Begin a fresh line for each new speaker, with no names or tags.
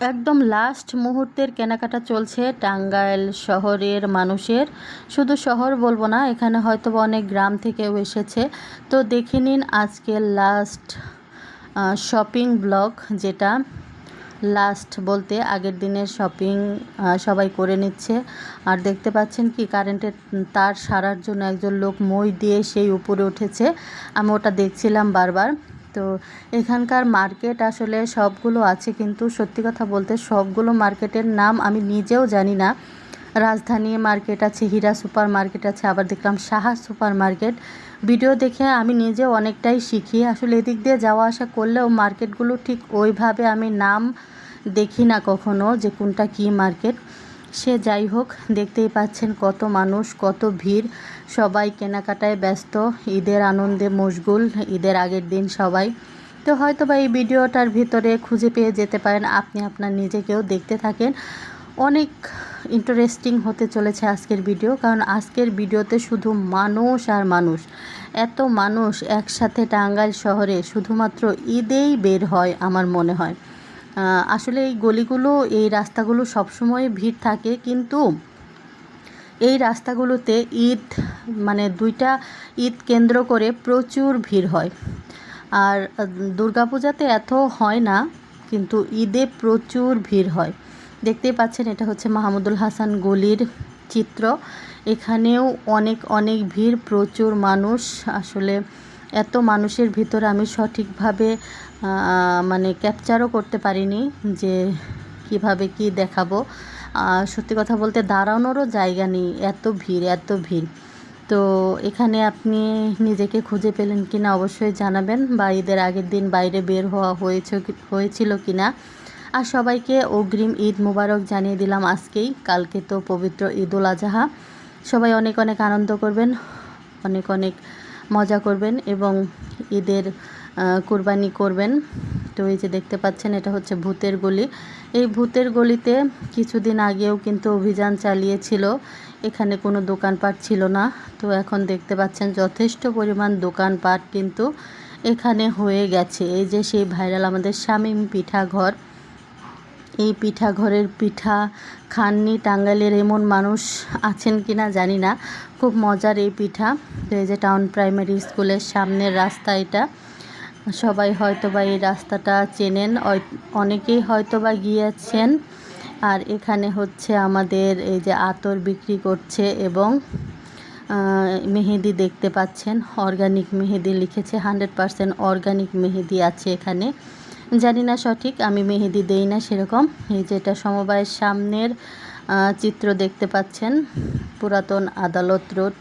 একদম লাস্ট মুহূর্তের কেনাকাটা চলছে টাঙ্গাইল শহরের মানুষের। শুধু শহর বলবো না, এখানে হয়তো বা অনেক গ্রাম থেকেও এসেছে। তো দেখে নিন আজকের লাস্ট শপিং ব্লগ, যেটা লাস্ট বলতে আগের দিনের শপিং সবাই করে নিচ্ছে। আর দেখতে পাচ্ছেন কি কারেন্টের তার সারার জন্য একজন লোক মই দিয়ে সেই উপরে উঠেছে। আমি ওটা দেখছিলাম বারবার। তো এখানকার মার্কেট আসলে সবগুলো আছে, কিন্তু সত্যি কথা বলতে সবগুলো মার্কেটের নাম আমি নিজেও জানি না। রাজধানী মার্কেট আছে, হীরা সুপার মার্কেট আছে, আবার দেখলাম সাহা সুপার মার্কেট। ভিডিও দেখে আমি নিজেও অনেকটাই শিখি। আসলে এদিক দিয়ে যাওয়া আসা করলেও মার্কেটগুলো ঠিক ওইভাবে আমি নাম দেখি না কখনো যে কোনটা কী মার্কেট। সে যাই হোক, দেখতেই পাচ্ছেন কত মানুষ, কত ভিড়, সবাই কেনাকাটায় ব্যস্ত, ঈদের আনন্দে মশগুল, ঈদের আগের দিন সবাই। তো হয়তো বা এই ভিডিওটার ভিতরে খুঁজে পেয়ে যেতে পারেন, আপনি আপনার নিজেকেও দেখতে থাকেন। অনেক ইন্টারেস্টিং হতে চলেছে আজকের ভিডিও, কারণ আজকের ভিডিওতে শুধু মানুষ আর মানুষ। এত মানুষ একসাথে টাঙ্গাইল শহরে শুধুমাত্র ঈদেই বের হয় আমার মনে হয়। আসলে এই গলিগুলো, এই রাস্তাগুলো সবসময় ভিড় থাকে, কিন্তু এই রাস্তাগুলোতে ঈদ মানে দুইটা ঈদ কেন্দ্র করে প্রচুর ভিড় হয়। আর দুর্গাপূজাতে এত হয় না, কিন্তু ঈদে প্রচুর ভিড় হয়। দেখতেই পাচ্ছেন এটা হচ্ছে মাহমুদুল হাসান গলির চিত্র। এখানেও অনেক অনেক ভিড়, প্রচুর মানুষ। আসলে এত মানুষের ভিতরে আমি সঠিকভাবে মানে ক্যাপচারও করতে পারিনি যে কিভাবে কি দেখাবো। সত্যি কথা বলতে দাঁড়ানোরও জায়গা নেই, এত ভিড় এত ভিড়। তো এখানে আপনি নিজেকে খুঁজে পেলেন কি না অবশ্যই জানাবেন, বা ঈদের আগের দিন বাইরে বের হওয়া হয়েছিল কি না। আর সবাইকে অগ্রিম ঈদ মুবারক জানিয়ে দিলাম আজকেই। কালকে তো পবিত্র ঈদুল আজহা। সবাই অনেক অনেক আনন্দ করবেন, অনেক অনেক মজা করবেন এবং ঈদের কুরবানি করবেন। তো এই যে দেখতে পাচ্ছেন এটা হচ্ছে ভূতের গলি। এই ভূতের গলিতে কিছুদিন আগেও কিন্তু অভিযান চালিয়েছিল, এখানে কোনো দোকানপাট ছিল না। তো এখন দেখতে পাচ্ছেন যথেষ্ট পরিমাণ দোকানপাট কিন্তু এখানে হয়ে গেছে। এই যে সেই ভাইরাল আমাদের শামীম পিঠা ঘর, এই পিঠা ঘরের পিঠা খাননি টাঙ্গাইলের এমন মানুষ আছেন কি না জানি না। খুব মজার এই পিঠা। তো এই যে টাউন প্রাইমারি স্কুলের সামনের রাস্তা এটা, সবাই হয়তো বা এই রাস্তাটা চেনেন, অনেকেই হয়তো বা গিয়েছেন। আর এখানে হচ্ছে আমাদের এই যে আতর বিক্রি করছে এবং মেহেদি দেখতে পাচ্ছেন, অর্গানিক মেহেদি লিখেছে, 100% অর্গানিক মেহেদি আছে এখানে। জানি না সঠিক, আমি মেহেদি দেই না সেরকম। এই যেটা সমবায়ের সামনের চিত্র দেখতে পাচ্ছেন, পুরাতন আদালত রোড।